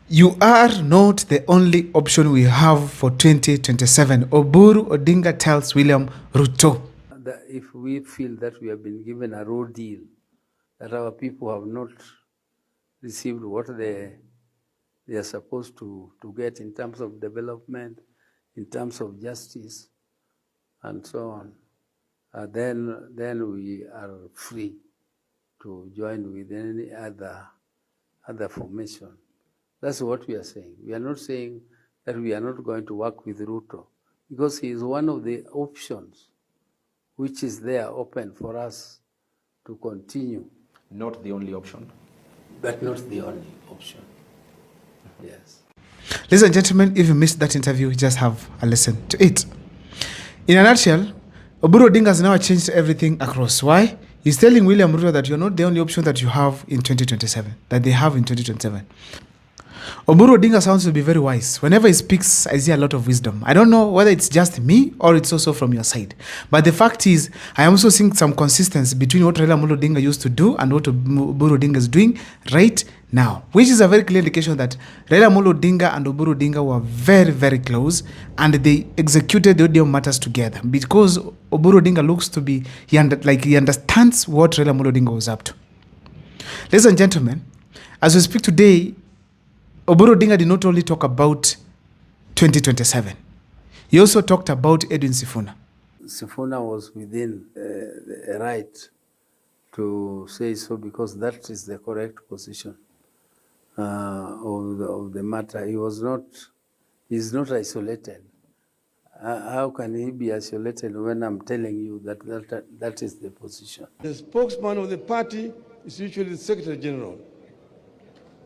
You are not the only option we have for 2027. Oburu Odinga tells William Ruto. If we feel that we have been given a raw deal, that our people have not received what they are supposed to get in terms of development, in terms of justice, and so on, then we are free to join with any other formation. That's what we are saying. We are not saying that we are not going to work with Ruto, because he is one of the options which is there open for us to continue. Not the only option. But not the only option. Yes. Ladies and gentlemen, if you missed that interview, just have a listen to it. In a nutshell, Oburu Odinga has now changed everything across. Why? He's telling William Ruto that you're not the only option that you have in 2027, that they have in 2027. Oburu Odinga sounds to be very wise. Whenever he speaks, I see a lot of wisdom. I don't know whether it's just me or it's also from your side. But the fact is, I am also seeing some consistency between what Raila Odinga used to do and what Oburu Odinga is doing right now, which is a very clear indication that Raila Odinga and Oburu Odinga were very, very close, and they executed the ODM matters together because Oburu Odinga looks to be, he understands what Raila Odinga was up to. Ladies and gentlemen, as we speak today, Oburu Odinga did not only talk about 2027. He also talked about Edwin Sifuna. Sifuna was within the right to say so, because that is the correct position of the matter. He's not isolated. How can he be isolated when I'm telling you that is the position? The spokesman of the party is usually the Secretary General,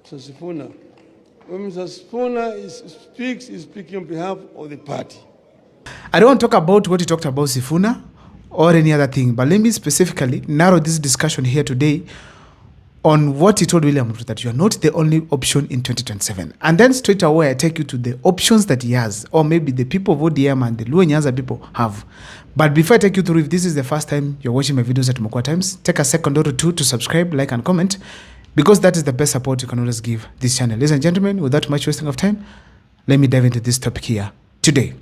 so Sifuna. When Mr. Sifuna speaks, he's speaking on behalf of the party. I don't want to talk about what he talked about Sifuna or any other thing, but let me specifically narrow this discussion here today on what he told William Ruto, that you are not the only option in 2027. And then straight away, I take you to the options that he has, or maybe the people of ODM and the Luo Nyanza people have. But before I take you through, if this is the first time you're watching my videos at Mokwa Times, take a second or two to subscribe, like, and comment, because that is the best support you can always give this channel. Ladies and gentlemen, without much wasting of time, let me dive into this topic here today.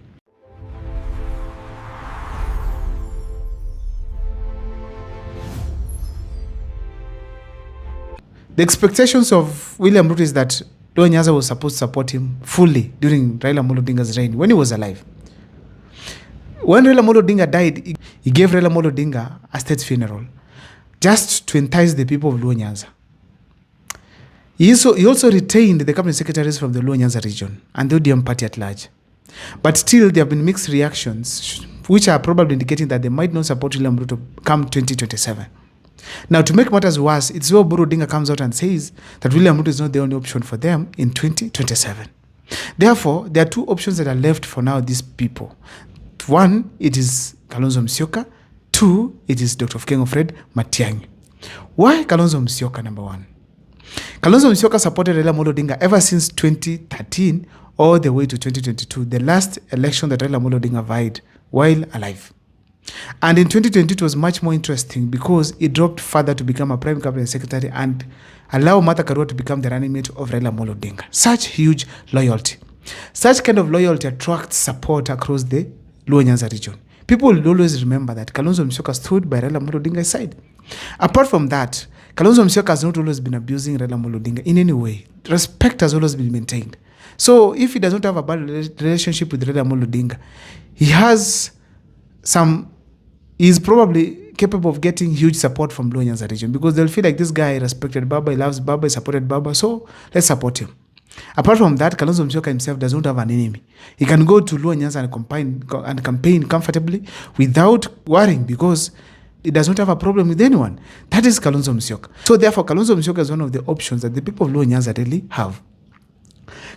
The expectations of William Ruto is that Luo Nyanza was supposed to support him fully during Raila Odinga's reign when he was alive. When Raila Odinga died, he gave Raila Odinga a state funeral just to entice the people of Luo Nyanza. He also retained the cabinet secretaries from the Luo Nyanza region and the ODM party at large. But still, there have been mixed reactions, which are probably indicating that they might not support William Ruto come 2027. Now, to make matters worse, it's where Oburu Odinga comes out and says that William Ruto is not the only option for them in 2027. Therefore, there are two options that are left for now, these people. One, it is Kalonzo Musyoka. Two, it is Dr. Fred Matiang'i. Why Kalonzo Musyoka, number one? Kalonzo Musyoka supported Raila Odinga ever since 2013 all the way to 2022, the last election that Raila Odinga vied while alive. And in 2022 it was much more interesting because he dropped further to become a prime cabinet secretary and allow Martha Karua to become the running mate of Raila Odinga. Such huge loyalty. Such kind of loyalty attracts support across the Luo Nyanza region. People will always remember that Kalonzo Musyoka stood by Raila Odinga's side. Apart from that, Kalonzo Musyoka has not always been abusing Raila Odinga in any way. Respect has always been maintained. So if he does not have a bad relationship with Raila Odinga, he is probably capable of getting huge support from Luo Nyanza region, because they'll feel like this guy respected Baba, he loves Baba, he supported Baba, so let's support him. Apart from that, Kalonzo Musyoka himself does not have an enemy. He can go to Luo Nyanza and campaign comfortably without worrying, because he does not have a problem with anyone. That is Kalonzo Musyoka. So therefore, Kalonzo Musyoka is one of the options that the people of Luo Nyanza really have.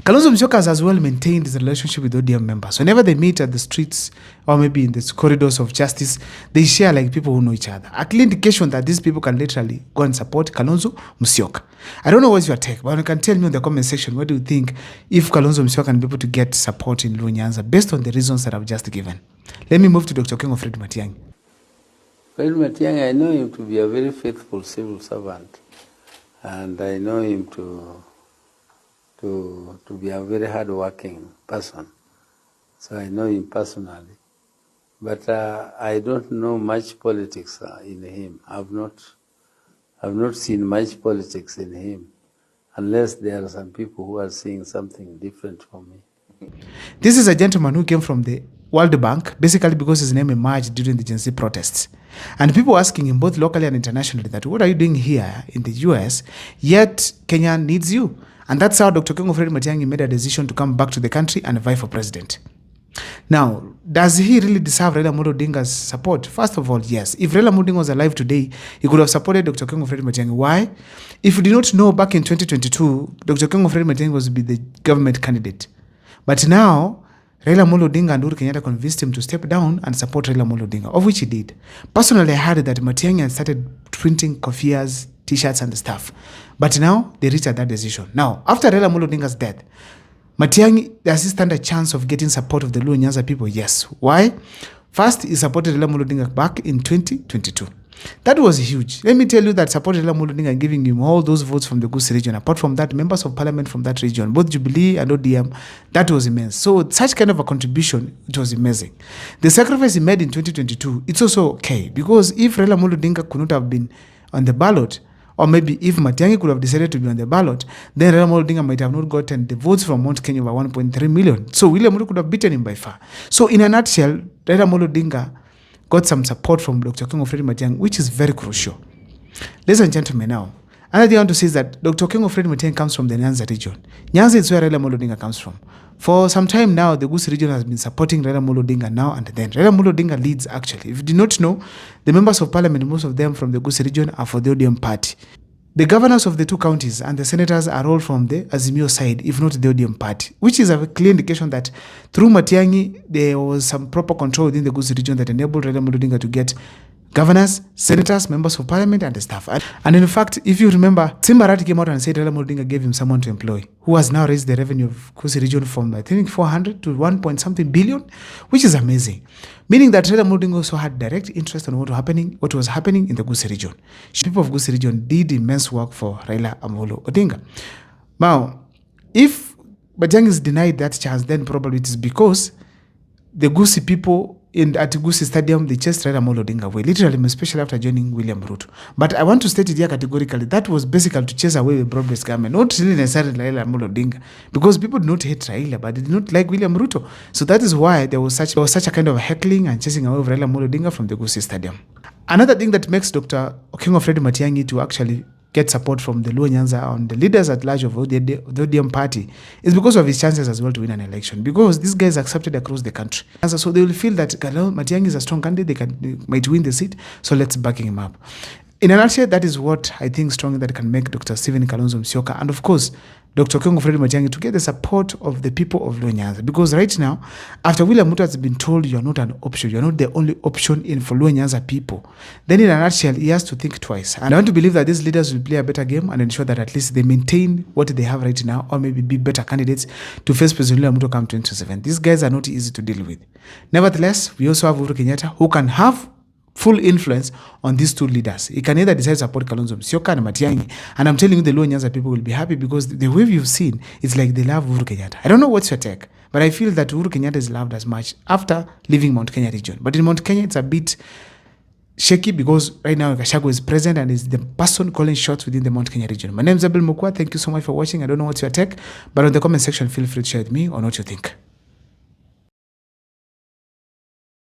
Kalonzo Musyoka has as well maintained his relationship with ODM members. Whenever they meet at the streets or maybe in the corridors of justice, they share like people who know each other. A clear indication that these people can literally go and support Kalonzo Musyoka. I don't know what's your take, but you can tell me in the comment section, what do you think if Kalonzo Musyoka can be able to get support in Luo Nyanza based on the reasons that I've just given. Let me move to Dr. Fred Matiang'i. Fred Matiang'i, I know him to be a very faithful civil servant, and I know him to to be a very hard-working person. So I know him personally. But I don't know much politics in him. I've not seen much politics in him, unless there are some people who are seeing something different from me. This is a gentleman who came from the World Bank, basically because his name emerged during the Gen Z protests. And people asking him both locally and internationally that, what are you doing here in the US, yet Kenya needs you? And that's how Dr. Kengo Fred Matiang'i made a decision to come back to the country and vie for president. Now, does he really deserve Raila Amolo Odinga's support? First of all, yes. If Raila Amolo Odinga was alive today, he could have supported Dr. Kengo Fred Matiang'i. Why? If you did not know, back in 2022, Dr. Kengo Fred Matiang'i was to be the government candidate. But now, Raila Amolo Odinga and Uhuru Kenyatta convinced him to step down and support Raila Amolo Odinga, of which he did. Personally, I heard that Matiang'i had started printing kofias, t-shirts and stuff. But now, they reached that decision. Now, after Raila Amolo Odinga's death, Matiang'i, does he stand a chance of getting support of the Luo Nyanza people? Yes. Why? First, he supported Raila Amolo Odinga back in 2022. That was huge. Let me tell you that supported Raila Amolo Odinga and giving him all those votes from the Gusii region. Apart from that, members of parliament from that region, both Jubilee and ODM, that was immense. So such kind of a contribution, it was amazing. The sacrifice he made in 2022, it's also okay. Because if Raila Amolo Odinga could not have been on the ballot, or maybe if Matiang'i could have decided to be on the ballot, then Raila Amolo Odinga might have not gotten the votes from Mount Kenya over 1.3 million. So William Ruto could have beaten him by far. So in a nutshell, Raila Amolo Odinga got some support from Dr. Kengo Fred Matiang'i, which is very crucial. Ladies and gentlemen, now, another thing I want to say is that Dr. Kengo Fred Matiang'i comes from the Nyanza region. Nyanza is where Raila Amolo Odinga comes from. For some time now, the Gusii region has been supporting Raila Amolo Odinga now and then. Raila Amolo Odinga leads, actually. If you did not know, the members of parliament, most of them from the Gusii region, are for the ODM party. The governors of the two counties and the senators are all from the Azimio side, if not the ODM party, which is a clear indication that through Matiang'i, there was some proper control within the Gusii region that enabled Raila Amolo Odinga to get governors, senators, members of parliament, and the staff. And in fact, if you remember, Simba Arati came out and said Raila Amolo Odinga gave him someone to employ, who has now raised the revenue of Gusii region from, I think, 400 to 1 point something billion, which is amazing. Meaning that Raila Amolo Odinga also had direct interest in what was happening in the Gusii region. People of Gusii region did immense work for Raila Amolo Odinga. Now, if Matiang'i is denied that chance, then probably it is because the Gusii people at Gusii Stadium, they chased Raila Amolo Odinga away, literally, especially after joining William Ruto. But I want to state it here categorically, that was basically to chase away the broad-based government, not really necessarily Raila Amolo Odinga, because people did not hate Raila, but they did not like William Ruto. So that is why there was such a kind of heckling and chasing away of Raila Amolo Odinga from the Gusii Stadium. Another thing that makes Dr. Kengo Fred Matiang'i to actually get support from the Luo Nyanza and the leaders at large of the ODM party is because of his chances as well to win an election. Because these guys are accepted across the country. So they will feel that Matiang'i is a strong candidate, they might win the seat, so let's back him up. In a nutshell, that is what I think strongly that can make Dr. Stephen Kalonzo Musyoka and of course Dr. Kengo Fred Matiang'i to get the support of the people of Luo Nyanza. Because right now, after William Ruto has been told you are not an option, you are not the only option in for Luo Nyanza people, then in a nutshell, he has to think twice. And I want to believe that these leaders will play a better game and ensure that at least they maintain what they have right now, or maybe be better candidates to face President William Ruto come 2027. These guys are not easy to deal with. Nevertheless, we also have Uhuru Kenyatta, who can have full influence on these two leaders. He can either decide to support Kalonzo Musyoka and Matiang'i, and I'm telling you the Luo Nyanza people will be happy because the way you've seen, it's like they love Uhuru Kenyatta. I don't know what's your take, but I feel that Uhuru Kenyatta is loved as much after leaving Mount Kenya region. But in Mount Kenya, it's a bit shaky because right now Gachagua is present and is the person calling shots within the Mount Kenya region. My name is Abel Mukwa. Thank you so much for watching. I don't know what's your take, but on the comment section, feel free to share with me on what you think.